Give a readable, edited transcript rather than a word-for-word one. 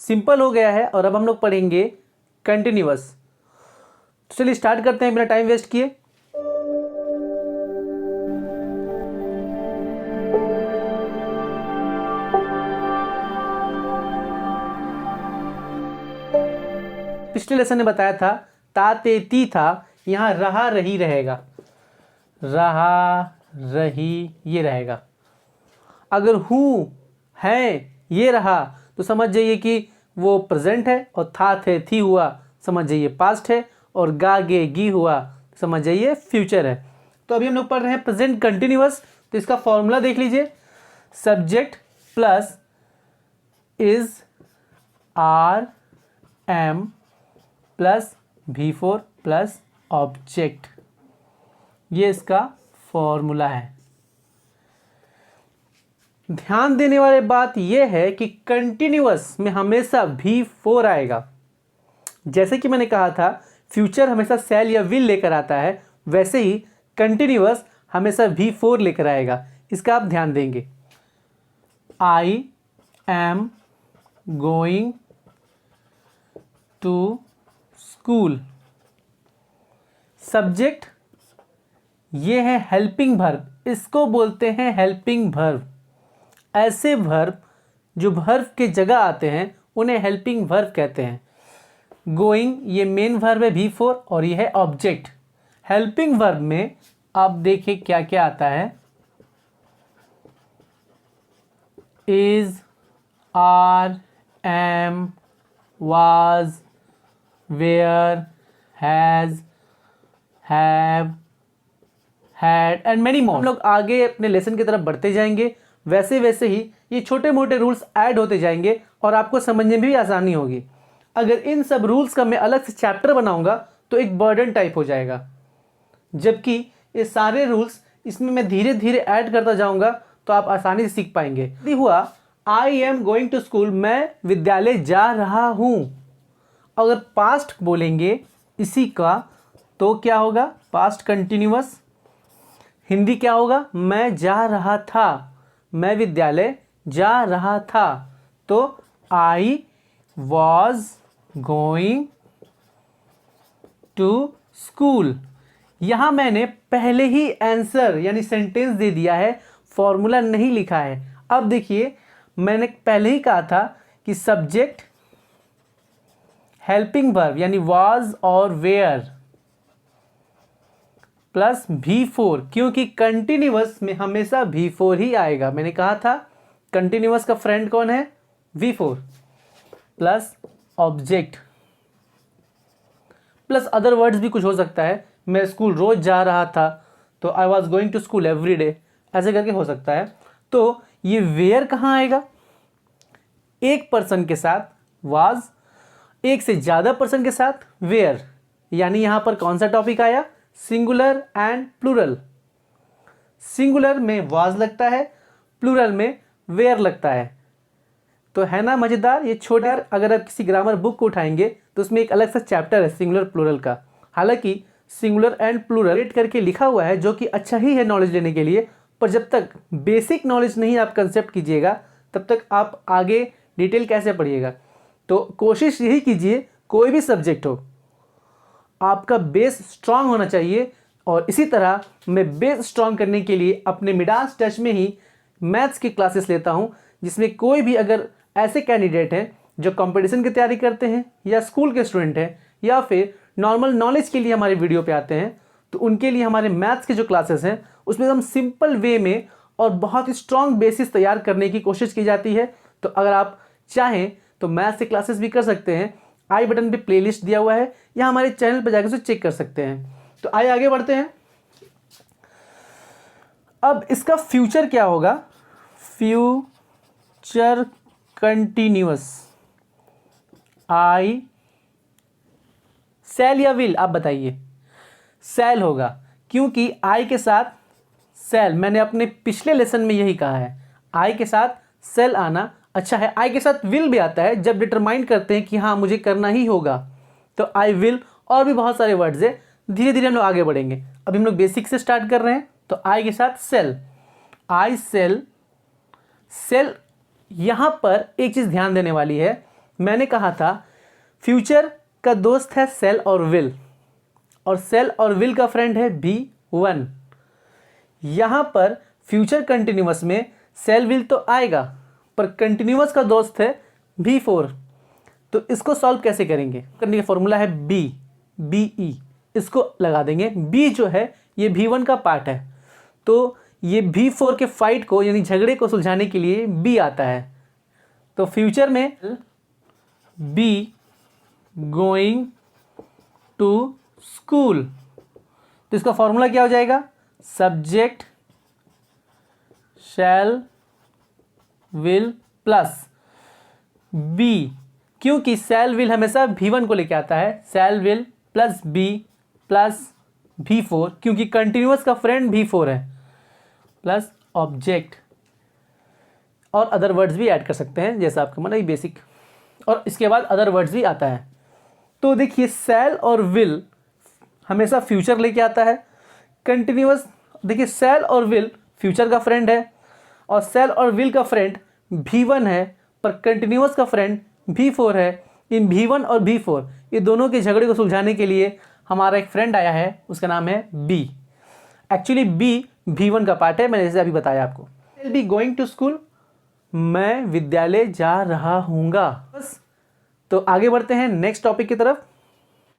Simple हो गया है और अब हम लोग पढ़ेंगे कंटिन्यूअस। तो चलिए स्टार्ट करते हैं बिना टाइम वेस्ट किए। पिछले लेसन ने बताया था ता ते ती था, यहाँ रहा रही रहेगा, रहा रही ये रहेगा। अगर हूँ है ये रहा तो समझ जाइए कि वो प्रेजेंट है, और था थे थी हुआ समझ जाइए पास्ट है, और गा गे गी हुआ समझ जाइए फ्यूचर है। तो अभी हम लोग पढ़ रहे हैं प्रेजेंट कंटिन्यूअस। तो इसका फॉर्मूला देख लीजिए, subject plus is are am plus V4 plus object, ये इसका फॉर्मूला है। ध्यान देने वाली बात यह है कि कंटिन्यूअस में हमेशा V4 आएगा। जैसे कि मैंने कहा था फ्यूचर हमेशा शैल या विल लेकर आता है, वैसे ही कंटिन्यूअस हमेशा V4 लेकर आएगा। इसका आप ध्यान देंगे। I am going to school, subject ये है हेल्पिंग वर्ब, इसको बोलते हैं हेल्पिंग वर्ब। ऐसे वर्ब जो वर्ब के जगह आते हैं उन्हें हेल्पिंग वर्ब कहते हैं। गोइंग ये मेन वर्ब है V4, और ये है ऑब्जेक्ट। हेल्पिंग वर्ब में आप देखिए क्या क्या आता है, is, are, am, was, were, has, have, had and many more. हम लोग आगे अपने लेसन की तरफ बढ़ते जाएंगे, वैसे वैसे ही ये छोटे मोटे रूल्स ऐड होते जाएंगे और आपको समझने में भी आसानी होगी। अगर इन सब रूल्स का मैं अलग से चैप्टर बनाऊंगा तो एक बर्डन टाइप हो जाएगा, जबकि ये सारे रूल्स इसमें मैं धीरे धीरे ऐड करता जाऊंगा तो आप आसानी से सीख पाएंगे। यदि हुआ I am going to school, मैं विद्यालय जा रहा हूं, अगर पास्ट बोलेंगे इसी का तो क्या होगा, पास्ट कंटिन्यूअस। हिंदी क्या होगा, मैं जा रहा था, मैं विद्यालय जा रहा था, तो I was going to school. यहां मैंने पहले ही आंसर यानी सेंटेंस दे दिया है, फॉर्मूला नहीं लिखा है। अब देखिए मैंने पहले ही कहा था कि सब्जेक्ट हेल्पिंग वर्ब यानी वॉज और वेयर प्लस V4, क्योंकि कंटिन्यूअस में हमेशा V4 ही आएगा। मैंने कहा था कंटिन्यूअस का फ्रेंड कौन है, V4 plus object plus other words भी कुछ हो सकता है। मैं स्कूल रोज जा रहा था तो I was going to school every day, ऐसे करके हो सकता है। तो ये वेयर कहाँ आएगा, एक पर्सन के साथ वाज, एक से ज़्यादा पर्सन के साथ वेयर, यानी यहाँ पर कौन सा टॉपिक आया, सिंगुलर एंड प्लूरल। सिंगुलर में वाज लगता है, प्लूरल में वेयर लगता है। तो है ना मज़ेदार। ये छोटा, अगर आप किसी ग्रामर बुक को उठाएंगे तो उसमें एक अलग सा चैप्टर है सिंगुलर प्लूरल का। हालांकि सिंगुलर एंड प्लूरल रेट करके लिखा हुआ है, जो कि अच्छा ही है नॉलेज लेने के लिए, पर जब तक बेसिक नॉलेज नहीं आप कंसेप्ट कीजिएगा तब तक आप आगे डिटेल कैसे पढ़िएगा। तो कोशिश यही कीजिए, कोई भी सब्जेक्ट हो आपका बेस स्ट्रांग होना चाहिए। और इसी तरह मैं बेस स्ट्रांग करने के लिए अपने मिडास टच में ही मैथ्स की क्लासेस लेता हूं, जिसमें कोई भी अगर ऐसे कैंडिडेट हैं जो कंपटीशन की तैयारी करते हैं या स्कूल के स्टूडेंट हैं या फिर नॉर्मल नॉलेज के लिए हमारे वीडियो पे आते हैं, तो उनके लिए हमारे मैथ्स के जो क्लासेस हैं उसमें हम सिंपल वे में और बहुत ही स्ट्रांग बेसिस तैयार करने की कोशिश की जाती है। तो अगर आप चाहें तो मैथ्स के क्लासेस भी कर सकते हैं। आई बटन पे प्लेलिस्ट दिया हुआ है या हमारे चैनल पर जाकर उसे चेक कर सकते हैं। तो आइए आगे बढ़ते हैं। अब इसका फ्यूचर क्या होगा, फ्यूचर कंटिन्यूअस, आई सेल या विल, आप बताइए। सेल होगा, क्योंकि आई के साथ सेल, मैंने अपने पिछले लेसन में यही कहा है, आई के साथ सेल आना अच्छा है। आई के साथ विल भी आता है जब डिटरमाइन करते हैं कि हाँ मुझे करना ही होगा, तो आई विल, और भी बहुत सारे वर्ड्स है। धीरे धीरे हम लोग आगे बढ़ेंगे, अभी हम लोग बेसिक से स्टार्ट कर रहे हैं। तो आई के साथ सेल, आई सेल, सेल। यहां पर एक चीज ध्यान देने वाली है, मैंने कहा था फ्यूचर का दोस्त है सेल और विल, और सेल और विल का फ्रेंड है V1। यहाँ पर फ्यूचर कंटिन्यूअस में सेल विल तो आएगा, पर कंटिन्यूअस का दोस्त है V4। तो इसको सॉल्व कैसे करेंगे? करने का फॉर्मूला है BE, इसको लगा देंगे। B जो है ये V1 का पार्ट है, तो ये V4 के फाइट को यानी झगड़े को सुलझाने के लिए B आता है। तो फ्यूचर में B गोइंग टू स्कूल, तो इसका फॉर्मूला क्या हो जाएगा? Subject shall will plus be, क्योंकि शैल विल हमेशा V1 को लेके आता है। Shall will plus B plus V4, क्योंकि कंटिन्यूअस का फ्रेंड V4 है, प्लस ऑब्जेक्ट, और अदर वर्ड्स भी ऐड कर सकते हैं जैसा आपका मन है, बेसिक, और इसके बाद अदर वर्ड्स भी आता है। तो देखिए शैल और विल हमेशा फ्यूचर लेके आता है। कंटिन्यूअस, देखिए शैल और विल फ्यूचर का फ्रेंड है, और शैल और विल का फ्रेंड V1 है, पर कंटिन्यूअस का फ्रेंड V4 है। इन V1 और V4 ये दोनों के झगड़े को सुलझाने के लिए हमारा एक फ्रेंड आया है, उसका नाम है B। एक्चुअली B V1 का पार्ट है, मैंने जैसे अभी बताया आपको। I'll be going to school, मैं विद्यालय जा रहा हूँगा। बस, तो आगे बढ़ते हैं नेक्स्ट टॉपिक की तरफ।